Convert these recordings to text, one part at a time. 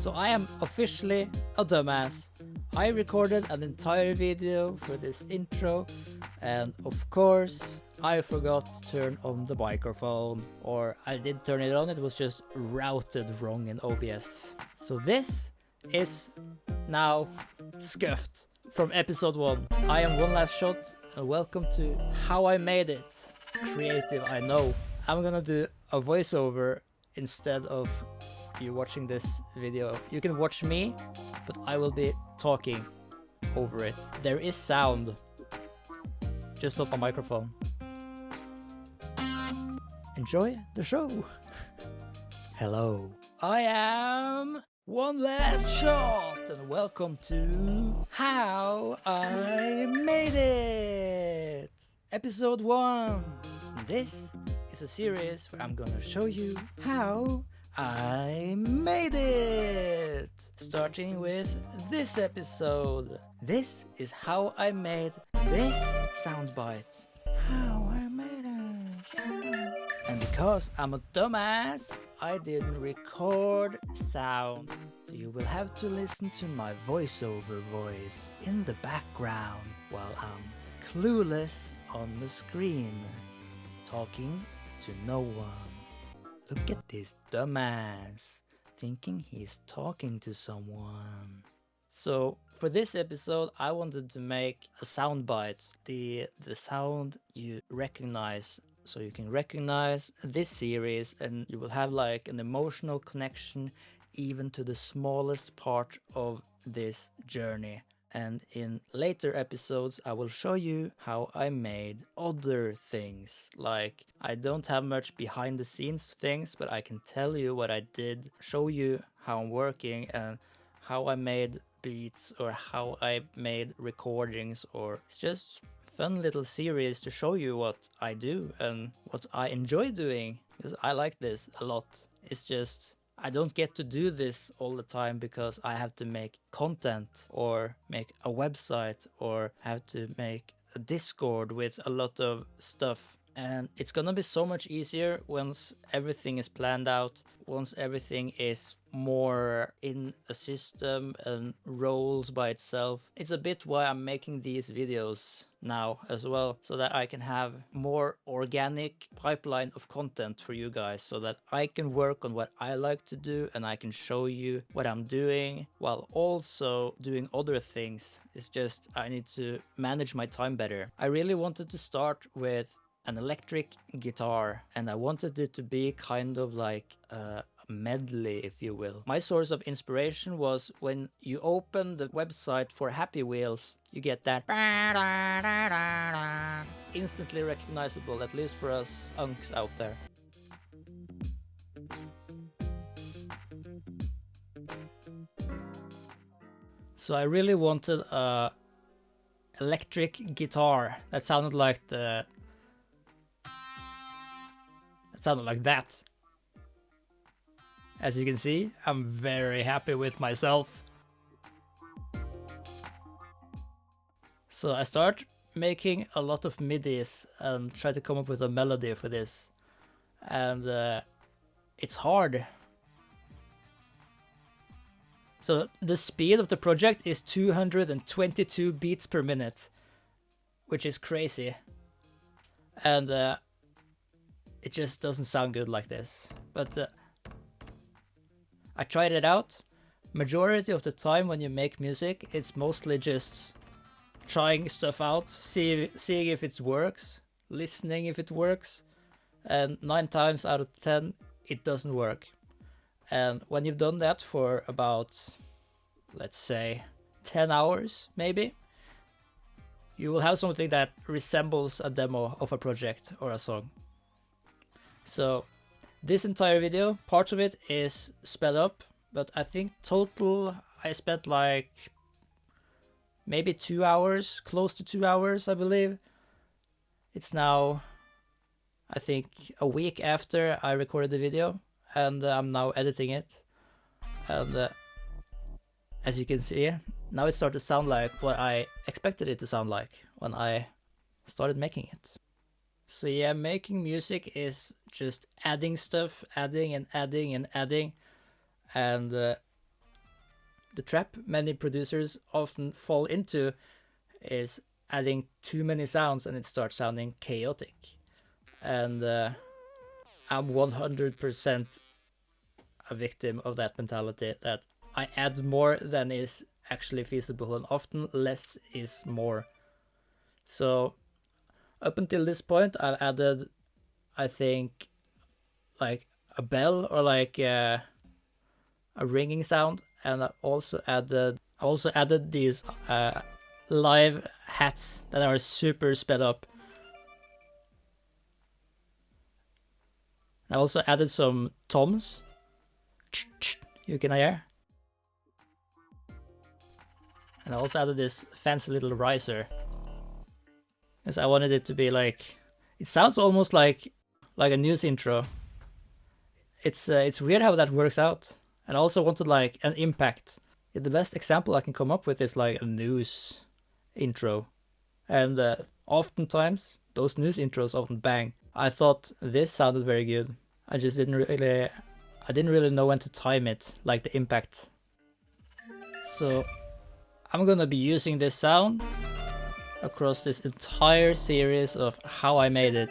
So I am officially a dumbass. I recorded an entire video for this intro, and of course I forgot to turn on the microphone, or I did turn it on, it was just routed wrong in OBS. So this is now scuffed from episode 1. I am One Last Shot, and welcome to How I Made It. Creative, I know. I'm gonna do a voiceover instead of you watching this video. You can watch me, but I will be talking over it. There is sound, just not my microphone. Enjoy the show. Hello, I am One Last Shot, and welcome to How I Made It, episode 1. This is a series where I'm gonna show you how I made it! Starting with this episode. This is how I made this soundbite. How I made it. And because I'm a dumbass, I didn't record sound. So you will have to listen to my voiceover voice in the background while I'm clueless on the screen, talking to no one. Look at this dumbass, thinking he's talking to someone. So for this episode, I wanted to make a soundbite, the sound you recognize, so you can recognize this series and you will have like an emotional connection even to the smallest part of this journey. And in later episodes, I will show you how I made other things. Like, I don't have much behind the scenes things, but I can tell you what I did, show you how I'm working and how I made beats or how I made recordings, or it's just fun little series to show you what I do and what I enjoy doing, because I like this a lot. It's just I don't get to do this all the time because I have to make content or make a website or have to make a Discord with a lot of stuff. And it's gonna be so much easier once everything is planned out, once everything is more in a system and rolls by itself. It's a bit why I'm making these videos now as well, so that I can have more organic pipeline of content for you guys, so that I can work on what I like to do and I can show you what I'm doing while also doing other things. It's just I need to manage my time better. I really wanted to start with an electric guitar, and I wanted it to be kind of like a medley, if you will. My source of inspiration was when you open the website for Happy Wheels, you get that instantly recognizable, at least for us unks out there. So I really wanted a electric guitar that sounded like that. As you can see, I'm very happy with myself. So I start making a lot of MIDIs and try to come up with a melody for this. And it's hard. So the speed of the project is 222 beats per minute, which is crazy. And it just doesn't sound good like this. But I tried it out. Majority of the time when you make music, it's mostly just trying stuff out, seeing if it works, listening if it works, and 9 times out of 10 it doesn't work. And when you've done that for about, let's say, 10 hours maybe, you will have something that resembles a demo of a project or a song. So this entire video, parts of it is sped up, but I think total I spent like maybe 2 hours, close to 2 hours, I believe. It's now, I think, a week after I recorded the video, and I'm now editing it. And as you can see, now it started to sound like what I expected it to sound like when I started making it. So yeah, making music is just adding stuff, adding and adding and adding. And the trap many producers often fall into is adding too many sounds and it starts sounding chaotic. And I'm 100% a victim of that mentality, that I add more than is actually feasible, and often less is more. So up until this point, I've added, I think, like a bell or like a ringing sound, and I also added these live hats that are super sped up. I also added some toms. You can hear. And I also added this fancy little riser, because I wanted it to be like, it sounds almost like a news intro. It's weird how that works out. And I also wanted like an impact. The best example I can come up with is like a news intro, and oftentimes those news intros often bang. I thought this sounded very good. I just didn't really know when to time it, like the impact. So I'm gonna be using this sound across this entire series of How I Made It.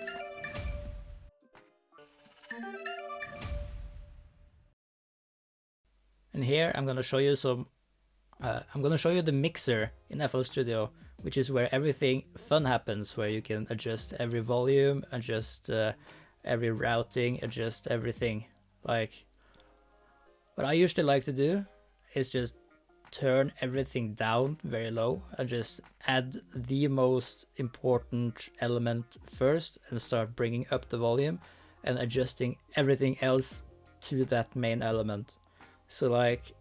And here I'm gonna show you the mixer in FL Studio, which is where everything fun happens, where you can adjust every volume, adjust every routing, adjust everything. Like, what I usually like to do is just turn everything down very low and just add the most important element first and start bringing up the volume and adjusting everything else to that main element. So like,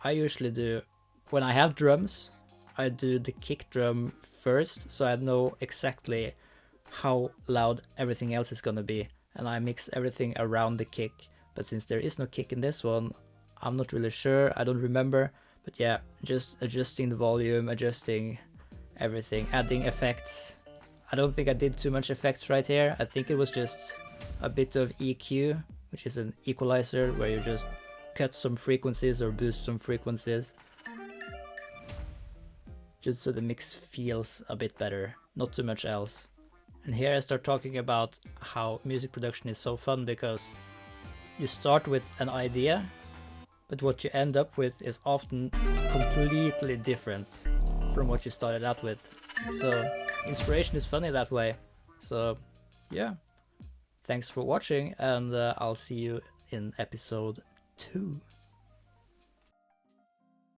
I usually do, when I have drums, I do the kick drum first, so I know exactly how loud everything else is gonna be, and I mix everything around the kick. But since there is no kick in this one, I'm not really sure, I don't remember. But yeah, just adjusting the volume, adjusting everything, adding effects. I don't think I did too much effects right here. I think it was just a bit of EQ, which is an equalizer, where you just cut some frequencies or boost some frequencies, just so the mix feels a bit better, not too much else. And here I start talking about how music production is so fun, because you start with an idea, but what you end up with is often completely different from what you started out with. So inspiration is funny that way. So yeah, thanks for watching, and I'll see you in episode 2.